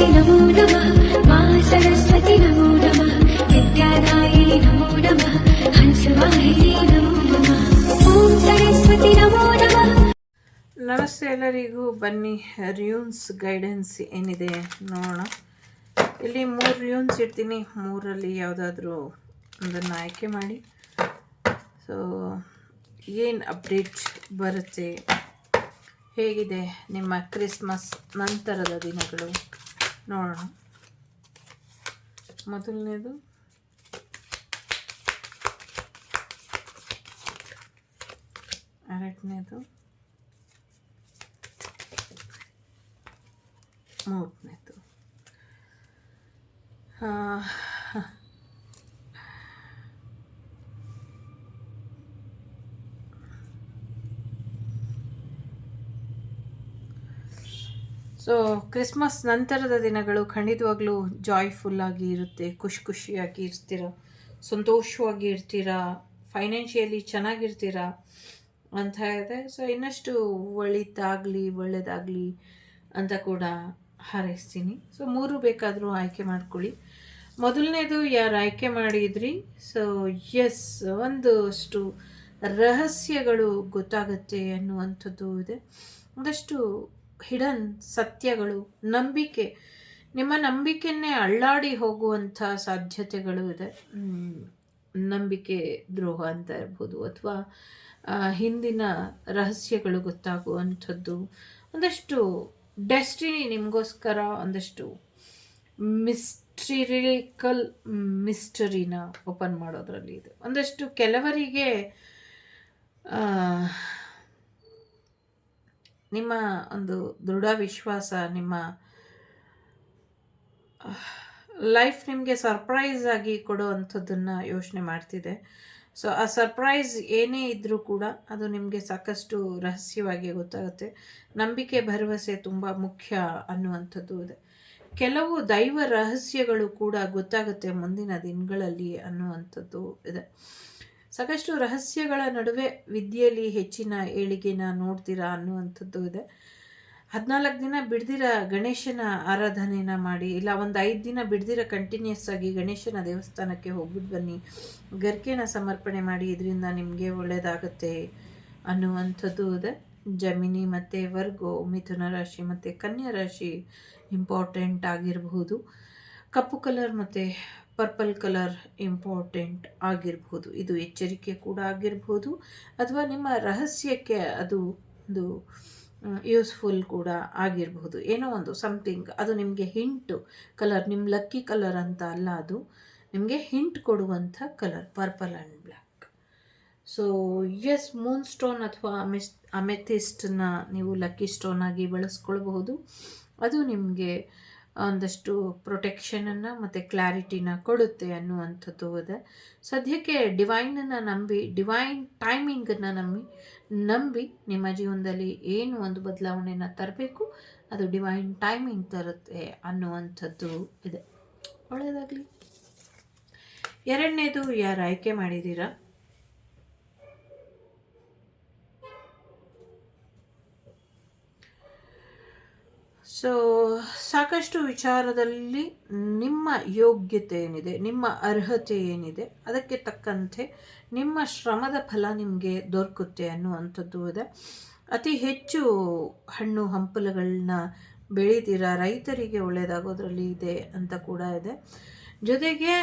सरस्वती नमो नमः मा सरस्वती नमो नमः विद्यादायिनी नमो नमः हंसवाहिनी नमो नमः ॐ सरस्वती नमो नमः. ನಮಸ್ತೆ ಎಲ್ಲರಿಗೂ. ಬನ್ನಿ ರ್ಯೂನ್ಸ್ ಗೈಡೆನ್ಸ್ ಏನಿದೆ ನೋಡೋಣ. ಇಲ್ಲಿ 3 ರ್ಯೂನ್ಸ್ ಇಡ್ತೀನಿ, 3ರಲ್ಲಿ ಯಾವುದಾದ್ರೂ ಒಂದನ್ನು ಆಯ್ಕೆ ಮಾಡಿ. ಸೊ ಏನು ಅಪ್ಡೇಟ್ ಬರುತ್ತೆ, ಹೇಗಿದೆ ನಿಮ್ಮ ಕ್ರಿಸ್ಮಸ್ ನಂತರದ ದಿನಗಳು ನೋಡೋಣ. ಮೊದಲನೇದು ಎರಡನೇದು ಮೂರನೇದು. ಸೊ ಕ್ರಿಸ್ಮಸ್ ನಂತರದ ದಿನಗಳು ಖಂಡಿತವಾಗ್ಲೂ ಜಾಯ್ಫುಲ್ಲಾಗಿ ಇರುತ್ತೆ, ಖುಷಿಯಾಗಿ ಇರ್ತೀರ, ಸಂತೋಷವಾಗಿ ಇರ್ತೀರ, ಫೈನಾನ್ಷಿಯಲಿ ಚೆನ್ನಾಗಿರ್ತೀರ ಅಂತ ಇದೆ. ಸೊ ಇನ್ನಷ್ಟು ಒಳ್ಳೆಯದಾಗಲಿ ಅಂತ ಕೂಡ ಹಾರೈಸ್ತೀನಿ. ಸೊ 3 ಬೇಕಾದರೂ ಆಯ್ಕೆ ಮಾಡ್ಕೊಳ್ಳಿ. ಮೊದಲನೇದು ಯಾರು ಆಯ್ಕೆ ಮಾಡಿದ್ರಿ, ಸೊ ಎಸ್, ಒಂದಷ್ಟು ರಹಸ್ಯಗಳು ಗೊತ್ತಾಗುತ್ತೆ ಅನ್ನುವಂಥದ್ದು ಇದೆ. ಒಂದಷ್ಟು ಹಿಡನ್ ಸತ್ಯಗಳು, ನಂಬಿಕೆ, ನಿಮ್ಮ ನಂಬಿಕೆಯನ್ನೇ ಅಳ್ಳಾಡಿ ಹೋಗುವಂಥ ಸಾಧ್ಯತೆಗಳು ಇದೆ. ನಂಬಿಕೆ ದ್ರೋಹ ಅಂತ ಇರ್ಬೋದು, ಅಥವಾ ಹಿಂದಿನ ರಹಸ್ಯಗಳು ಗೊತ್ತಾಗುವಂಥದ್ದು, ಒಂದಷ್ಟು ಡೆಸ್ಟಿನಿ ನಿಮಗೋಸ್ಕರ ಒಂದಷ್ಟು ಮಿಸ್ಟರಿನ ಓಪನ್ ಮಾಡೋದ್ರಲ್ಲಿ ಇದೆ. ಒಂದಷ್ಟು ಕೆಲವರಿಗೆ ನಿಮ್ಮ ಒಂದು ದೃಢ ವಿಶ್ವಾಸ, ನಿಮ್ಮ ಲೈಫ್ ನಿಮಗೆ ಸರ್ಪ್ರೈಸ್ ಆಗಿ ಕೊಡೋ ಅಂಥದ್ದನ್ನು ಯೋಚನೆ ಮಾಡ್ತಿದೆ. ಸೊ ಆ ಸರ್ಪ್ರೈಸ್ ಏನೇ ಇದ್ದರೂ ಕೂಡ ಅದು ನಿಮಗೆ ಸಾಕಷ್ಟು ರಹಸ್ಯವಾಗಿ ಗೊತ್ತಾಗುತ್ತೆ. ನಂಬಿಕೆ, ಭರವಸೆ ತುಂಬ ಮುಖ್ಯ ಅನ್ನುವಂಥದ್ದು ಇದೆ. ಕೆಲವು ದೈವ ರಹಸ್ಯಗಳು ಕೂಡ ಗೊತ್ತಾಗುತ್ತೆ ಮುಂದಿನ ದಿನಗಳಲ್ಲಿ ಅನ್ನುವಂಥದ್ದು ಇದೆ. ಸಾಕಷ್ಟು ರಹಸ್ಯಗಳ ನಡುವೆ ವಿದ್ಯೆಯಲ್ಲಿ ಹೆಚ್ಚಿನ ಏಳಿಗೆನ ನೋಡ್ತೀರಾ ಅನ್ನುವಂಥದ್ದು ಇದೆ. 14 ದಿನ ಬಿಡ್ದಿರ ಗಣೇಶನ ಆರಾಧನೆನ ಮಾಡಿ, ಇಲ್ಲ ಒಂದು 5 ದಿನ ಬಿಡ್ದಿರ ಕಂಟಿನ್ಯೂಸ್ ಆಗಿ ಗಣೇಶನ ದೇವಸ್ಥಾನಕ್ಕೆ ಹೋಗ್ಬಿಟ್ಟು ಬನ್ನಿ, ಗರ್ಕೆನ ಸಮರ್ಪಣೆ ಮಾಡಿ, ಇದರಿಂದ ನಿಮಗೆ ಒಳ್ಳೆಯದಾಗತ್ತೆ ಅನ್ನುವಂಥದ್ದು ಇದೆ. ಜಮಿನಿ ಮತ್ತು ವರ್ಗೋ, ಮಿಥುನ ರಾಶಿ ಮತ್ತು ಕನ್ಯಾ ರಾಶಿ ಇಂಪಾರ್ಟೆಂಟ್ ಆಗಿರಬಹುದು. ಕಪ್ಪು ಕಲರ್ ಮತ್ತು ಪರ್ಪಲ್ ಕಲರ್ ಇಂಪಾರ್ಟೆಂಟ್ ಆಗಿರ್ಬೋದು. ಇದು ಎಚ್ಚರಿಕೆ ಕೂಡ ಆಗಿರ್ಬೋದು, ಅಥವಾ ನಿಮ್ಮ ರಹಸ್ಯಕ್ಕೆ ಅದು ಒಂದು ಯೂಸ್ಫುಲ್ ಕೂಡ ಆಗಿರಬಹುದು. ಏನೋ ಒಂದು ಸಮಥಿಂಗ್ ಅದು ನಿಮಗೆ ಹಿಂಟು ಕಲರ್, ನಿಮ್ಮ ಲಕ್ಕಿ ಕಲರ್ ಅಂತ ಅಲ್ಲ, ಅದು ನಿಮಗೆ ಹಿಂಟ್ ಕೊಡುವಂಥ colour purple and black. So yes, moonstone ಅಥವಾ ಅಮೆಥಿಸ್ಟನ್ನ ನೀವು ಲಕ್ಕಿ ಸ್ಟೋನ್ ಆಗಿ ಬಳಸ್ಕೊಳ್ಬಹುದು. ಅದು ನಿಮಗೆ ಒಂದಷ್ಟು ಪ್ರೊಟೆಕ್ಷನನ್ನು ಮತ್ತು ಕ್ಲಾರಿಟಿನ ಕೊಡುತ್ತೆ ಅನ್ನುವಂಥದ್ದು ಇದೆ. ಸದ್ಯಕ್ಕೆ ಡಿವೈನನ್ನು ನಂಬಿ, ಡಿವೈನ್ ಟೈಮಿಂಗನ್ನು ನಂಬಿ ನಿಮ್ಮ ಜೀವನದಲ್ಲಿ ಏನು ಒಂದು ಬದಲಾವಣೆನ ತರಬೇಕು, ಅದು ಡಿವೈನ್ ಟೈಮಿಂಗ್ ತರುತ್ತೆ ಅನ್ನುವಂಥದ್ದು ಇದೆ. ಒಳ್ಳೆಯದಾಗಲಿ. ಎರಡನೇದು ಯಾರು ಆಯ್ಕೆ ಮಾಡಿದ್ದೀರಾ, ಸೊ ಸಾಕಷ್ಟು ವಿಚಾರದಲ್ಲಿ ನಿಮ್ಮ ಯೋಗ್ಯತೆ ಏನಿದೆ, ನಿಮ್ಮ ಅರ್ಹತೆ ಏನಿದೆ, ಅದಕ್ಕೆ ತಕ್ಕಂತೆ ನಿಮ್ಮ ಶ್ರಮದ ಫಲ ನಿಮಗೆ ದೊರಕುತ್ತೆ ಅನ್ನುವಂಥದ್ದು ಇದೆ. ಅತಿ ಹೆಚ್ಚು ಹಣ್ಣು ಹಂಪಲುಗಳನ್ನ ಬೆಳೀತೀರ, ರೈತರಿಗೆ ಒಳ್ಳೆಯದಾಗೋದ್ರಲ್ಲಿ ಇದೆ ಅಂತ ಕೂಡ ಇದೆ. ಜೊತೆಗೆ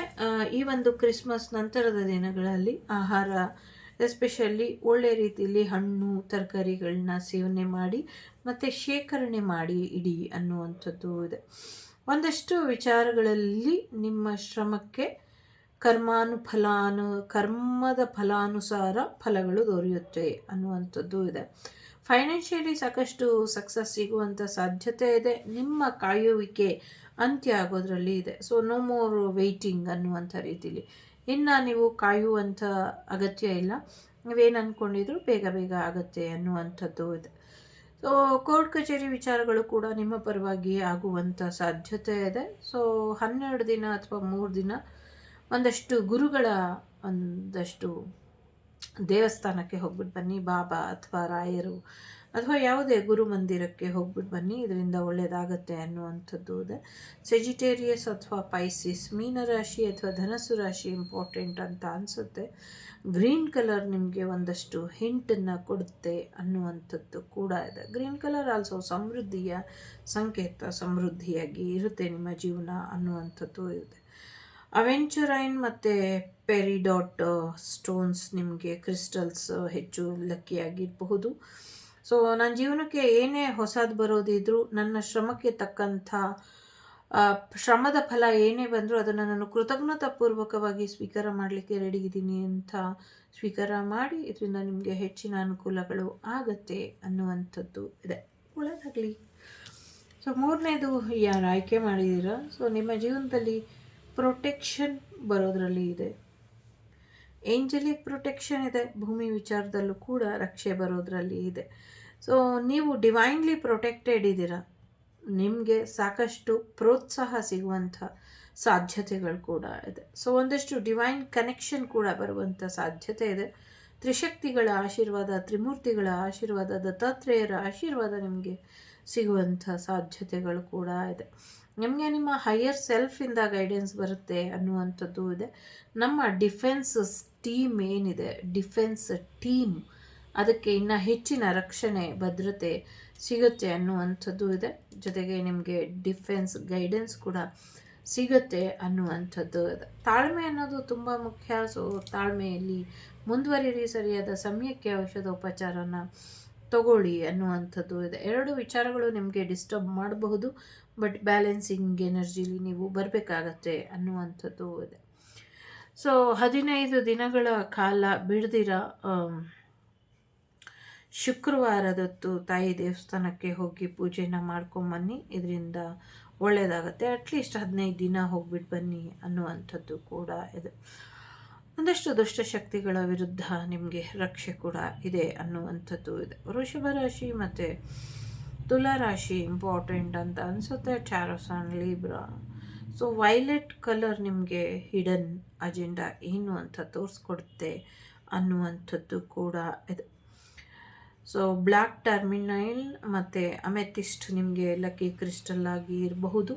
ಈ ಒಂದು ಕ್ರಿಸ್ಮಸ್ ನಂತರದ ದಿನಗಳಲ್ಲಿ ಆಹಾರ, ಎಸ್ಪೆಷಲಿ ಒಳ್ಳೆ ರೀತಿಯಲ್ಲಿ ಹಣ್ಣು ತರಕಾರಿಗಳನ್ನ ಸೇವನೆ ಮಾಡಿ ಮತ್ತು ಶೇಖರಣೆ ಮಾಡಿ ಇಡಿ ಅನ್ನುವಂಥದ್ದು ಇದೆ. ಒಂದಷ್ಟು ವಿಚಾರಗಳಲ್ಲಿ ನಿಮ್ಮ ಶ್ರಮಕ್ಕೆ ಕರ್ಮದ ಫಲಾನುಸಾರ ಫಲಗಳು ದೊರೆಯುತ್ತೆ ಅನ್ನುವಂಥದ್ದು ಇದೆ. ಫೈನಾನ್ಷಿಯಲಿ ಸಾಕಷ್ಟು ಸಕ್ಸಸ್ ಸಿಗುವಂಥ ಸಾಧ್ಯತೆ ಇದೆ. ನಿಮ್ಮ ಕಾಯುವಿಕೆ ಅಂತ್ಯ ಆಗೋದ್ರಲ್ಲಿ ಇದೆ. ಸೊ ನೋ ಮೋರ್ ವೆಯ್ಟಿಂಗ್ ಅನ್ನುವಂಥ ರೀತಿಲಿ ಇನ್ನು ನೀವು ಕಾಯುವಂಥ ಅಗತ್ಯ ಇಲ್ಲ. ನೀವೇನು ಅಂದ್ಕೊಂಡಿದ್ರು ಬೇಗ ಆಗುತ್ತೆ ಅನ್ನುವಂಥದ್ದು ಇದೆ. ಸೊ ಕೋರ್ಟ್ ಕಚೇರಿ ವಿಚಾರಗಳು ಕೂಡ ನಿಮ್ಮ ಪರವಾಗಿ ಆಗುವಂಥ ಸಾಧ್ಯತೆ ಇದೆ. ಸೊ 12 ದಿನ ಅಥವಾ 3 ದಿನ ಒಂದಷ್ಟು ಗುರುಗಳ ಒಂದಷ್ಟು ದೇವಸ್ಥಾನಕ್ಕೆ ಹೋಗ್ಬಿಟ್ಟು ಬನ್ನಿ. ಬಾಬಾ ಅಥವಾ ರಾಯರು ಅಥವಾ ಯಾವುದೇ ಗುರು ಮಂದಿರಕ್ಕೆ ಹೋಗ್ಬಿಟ್ಟು ಬನ್ನಿ, ಇದರಿಂದ ಒಳ್ಳೆಯದಾಗತ್ತೆ ಅನ್ನುವಂಥದ್ದು ಇದೆ. ಸೆಜಿಟೇರಿಯಸ್ ಅಥವಾ ಪೈಸಿಸ್, ಮೀನರಾಶಿ ಅಥವಾ ಧನಸ್ಸು ರಾಶಿ ಇಂಪಾರ್ಟೆಂಟ್ ಅಂತ ಅನಿಸುತ್ತೆ. ಗ್ರೀನ್ ಕಲರ್ ನಿಮಗೆ ಒಂದಷ್ಟು ಹಿಂಟನ್ನು ಕೊಡುತ್ತೆ ಅನ್ನುವಂಥದ್ದು ಕೂಡ ಇದೆ. ಗ್ರೀನ್ ಕಲರ್ ಆಲ್ಸೋ ಸಮೃದ್ಧಿಯ ಸಂಕೇತ, ಸಮೃದ್ಧಿಯಾಗಿ ಇರುತ್ತೆ ನಿಮ್ಮ ಜೀವನ ಅನ್ನುವಂಥದ್ದು ಇದೆ. ಅವೆಂಚುರೈನ್ ಮತ್ತು ಪೆರಿಡಾಟ್ ಸ್ಟೋನ್ಸ್ ನಿಮಗೆ ಕ್ರಿಸ್ಟಲ್ಸ್ ಹೆಚ್ಚು ಲಕ್ಕಿಯಾಗಿರಬಹುದು. ಸೊ ನನ್ನ ಜೀವನಕ್ಕೆ ಏನೇ ಹೊಸದು ಬರೋದಿದ್ರೂ ನನ್ನ ಶ್ರಮಕ್ಕೆ ತಕ್ಕಂಥ ಶ್ರಮದ ಫಲ ಏನೇ ಬಂದರೂ ಅದನ್ನು ನಾನು ಕೃತಜ್ಞತಾಪೂರ್ವಕವಾಗಿ ಸ್ವೀಕಾರ ಮಾಡಲಿಕ್ಕೆ ರೆಡಿ ಇದ್ದೀನಿ ಅಂತ ಸ್ವೀಕಾರ ಮಾಡಿ, ಇದರಿಂದ ನಿಮಗೆ ಹೆಚ್ಚಿನ ಅನುಕೂಲಗಳು ಆಗತ್ತೆ ಅನ್ನುವಂಥದ್ದು ಇದೆ. ಒಳ್ಳೆಯದಾಗಲಿ. ಸೊ ಮೂರನೇದು ಯಾರು ಆಯ್ಕೆ ಮಾಡಿದ್ದೀರಾ, ಸೊ ನಿಮ್ಮ ಜೀವನದಲ್ಲಿ ಪ್ರೊಟೆಕ್ಷನ್ ಬರೋದರಲ್ಲಿ ಇದೆ. ಏಂಜಲಿಕ್ ಪ್ರೊಟೆಕ್ಷನ್ ಇದೆ. ಭೂಮಿ ವಿಚಾರದಲ್ಲೂ ಕೂಡ ರಕ್ಷೆ ಬರೋದರಲ್ಲಿ ಇದೆ. ಸೊ ನೀವು ಡಿವೈನ್ಲಿ ಪ್ರೊಟೆಕ್ಟೆಡ್ ಇದ್ದೀರಾ. ನಿಮಗೆ ಸಾಕಷ್ಟು ಪ್ರೋತ್ಸಾಹ ಸಿಗುವಂಥ ಸಾಧ್ಯತೆಗಳು ಕೂಡ ಇದೆ. ಸೊ ಒಂದಷ್ಟು ಡಿವೈನ್ ಕನೆಕ್ಷನ್ ಕೂಡ ಬರುವಂಥ ಸಾಧ್ಯತೆ ಇದೆ. ತ್ರಿಶಕ್ತಿಗಳ ಆಶೀರ್ವಾದ, ತ್ರಿಮೂರ್ತಿಗಳ ಆಶೀರ್ವಾದ, ದತ್ತಾತ್ರೇಯರ ಆಶೀರ್ವಾದ ನಿಮಗೆ ಸಿಗುವಂಥ ಸಾಧ್ಯತೆಗಳು ಕೂಡ ಇದೆ. ನಿಮಗೆ ನಿಮ್ಮ ಹೈಯರ್ ಸೆಲ್ಫಿಂದ ಗೈಡೆನ್ಸ್ ಬರುತ್ತೆ ಅನ್ನುವಂಥದ್ದು ಇದೆ. ನಮ್ಮ ಡಿಫೆನ್ಸ್ ಟೀಮ್ ಏನಿದೆ, ಡಿಫೆನ್ಸ್ ಟೀಮ್, ಅದಕ್ಕೆ ಇನ್ನು ಹೆಚ್ಚಿನ ರಕ್ಷಣೆ, ಭದ್ರತೆ ಸಿಗುತ್ತೆ ಅನ್ನುವಂಥದ್ದು ಇದೆ. ಜೊತೆಗೆ ನಿಮಗೆ ಡಿಫೆನ್ಸ್ ಗೈಡೆನ್ಸ್ ಕೂಡ ಸಿಗುತ್ತೆ ಅನ್ನುವಂಥದ್ದು ಇದೆ. ತಾಳ್ಮೆ ಅನ್ನೋದು ತುಂಬ ಮುಖ್ಯ. ಸೊ ತಾಳ್ಮೆಯಲ್ಲಿ ಮುಂದುವರಿರಿ, ಸರಿಯಾದ ಸಮಯಕ್ಕೆ ಔಷಧೋಪಚಾರನ ತಗೊಳ್ಳಿ ಅನ್ನುವಂಥದ್ದು ಇದೆ. ಎರಡು ವಿಚಾರಗಳು ನಿಮಗೆ ಡಿಸ್ಟರ್ಬ್ ಮಾಡಬಹುದು, ಬಟ್ ಬ್ಯಾಲೆನ್ಸಿಂಗ್ ಎನರ್ಜಿಲಿ ನೀವು ಬರಬೇಕಾಗತ್ತೆ ಅನ್ನುವಂಥದ್ದು ಇದೆ. ಸೊ 15 ದಿನಗಳ ಕಾಲ ಬಿಡ್ದಿರ ಶುಕ್ರವಾರದತ್ತು ತಾಯಿ ದೇವಸ್ಥಾನಕ್ಕೆ ಹೋಗಿ ಪೂಜೆನ ಮಾಡ್ಕೊಂಬನ್ನಿ. ಇದರಿಂದ ಒಳ್ಳೆಯದಾಗತ್ತೆ. ಅಟ್ಲೀಸ್ಟ್ 15 ದಿನ ಹೋಗ್ಬಿಟ್ಟು ಬನ್ನಿ ಅನ್ನುವಂಥದ್ದು ಕೂಡ ಇದೆ. ಒಂದಷ್ಟು ದುಷ್ಟಶಕ್ತಿಗಳ ವಿರುದ್ಧ ನಿಮಗೆ ರಕ್ಷೆ ಕೂಡ ಇದೆ ಅನ್ನುವಂಥದ್ದು ಇದೆ. ವೃಷಭ ರಾಶಿ ಮತ್ತು ತುಲಾ ರಾಶಿ ಇಂಪಾರ್ಟೆಂಟ್ ಅಂತ ಅನಿಸುತ್ತೆ. ಟ್ಯಾರೋಸ್ ಆ್ಯಂಡ್ ಲೀಬ್ರಾ. ಸೊ ವೈಲೆಟ್ ಕಲರ್ ನಿಮಗೆ ಹಿಡನ್ ಅಜೆಂಡಾ ಏನು ಅಂತ ತೋರಿಸ್ಕೊಡುತ್ತೆ ಅನ್ನುವಂಥದ್ದು ಕೂಡ ಇದೆ. ಸೊ ಬ್ಲ್ಯಾಕ್ ಟರ್ಮಿನೈಲ್ ಮತ್ತು ಅಮೆಥಿಸ್ಟ್ ನಿಮಗೆ ಲಕ್ಕಿ ಕ್ರಿಸ್ಟಲ್ ಆಗಿ ಇರಬಹುದು.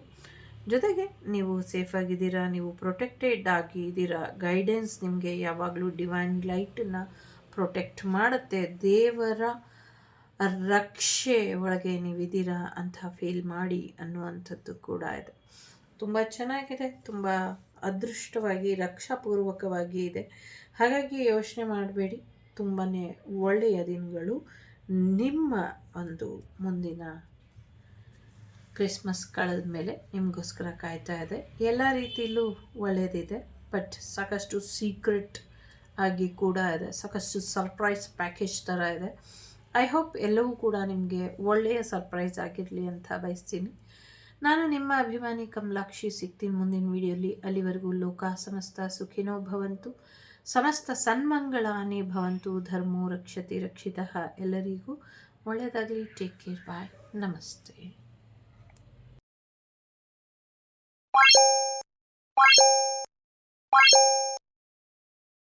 ಜೊತೆಗೆ ನೀವು ಸೇಫಾಗಿದ್ದೀರಾ, ನೀವು ಪ್ರೊಟೆಕ್ಟೆಡ್ ಆಗಿದ್ದೀರಾ. ಗೈಡೆನ್ಸ್ ನಿಮಗೆ ಯಾವಾಗಲೂ ಡಿವೈನ್ ಲೈಟನ್ನು ಪ್ರೊಟೆಕ್ಟ್ ಮಾಡುತ್ತೆ. ದೇವರ ರಕ್ಷೆ ಒಳಗೆ ನೀವಿದ್ದೀರಾ ಅಂತ ಫೀಲ್ ಮಾಡಿ ಅನ್ನುವಂಥದ್ದು ಕೂಡ ಇದೆ. ತುಂಬ ಚೆನ್ನಾಗಿದೆ, ತುಂಬ ಅದೃಷ್ಟವಾಗಿ ರಕ್ಷಾಪೂರ್ವಕವಾಗಿ ಇದೆ. ಹಾಗಾಗಿ ಯೋಚನೆ ಮಾಡಬೇಡಿ, ತುಂಬಾ ಒಳ್ಳೆಯ ದಿನಗಳು ನಿಮ್ಮ ಒಂದು ಮುಂದಿನ ಕ್ರಿಸ್ಮಸ್ ಕಳೆದ ಮೇಲೆ ನಿಮಗೋಸ್ಕರ ಕಾಯ್ತಾ ಇದೆ. ಎಲ್ಲ ರೀತಿಯಲ್ಲೂ ಒಳ್ಳೆಯದಿದೆ, ಬಟ್ ಸಾಕಷ್ಟು ಸೀಕ್ರೆಟ್ ಆಗಿ ಕೂಡ ಇದೆ. ಸಾಕಷ್ಟು ಸರ್ಪ್ರೈಸ್ ಪ್ಯಾಕೇಜ್ ಥರ ಇದೆ. ಐ ಹೋಪ್ ಎಲ್ಲವೂ ಕೂಡ ನಿಮಗೆ ಒಳ್ಳೆಯ ಸರ್ಪ್ರೈಸ್ ಆಗಿರಲಿ ಅಂತ ಬಯಸ್ತೀನಿ. ನಾನು ನಿಮ್ಮ ಅಭಿಮಾನಿ ಕಮಲಾಕ್ಷಿ. ಸಿಗ್ತೀನಿ ಮುಂದಿನ ವಿಡಿಯೋಲಿ. ಅಲ್ಲಿವರೆಗೂ ಲೋಕ ಸಮಸ್ತ ಸುಖಿನೋ ಭವಂತು, ಸಮಸ್ತ ಸನ್ಮಂಗಳಾನಿ ಭವಂತು, ಧರ್ಮೋ ರಕ್ಷತಿ ರಕ್ಷಿತಃ. ಎಲ್ಲರಿಗೂ ಒಳ್ಳೆಯದಾಗಲಿ. Take care. ಬಾಯ್. ನಮಸ್ತೆ.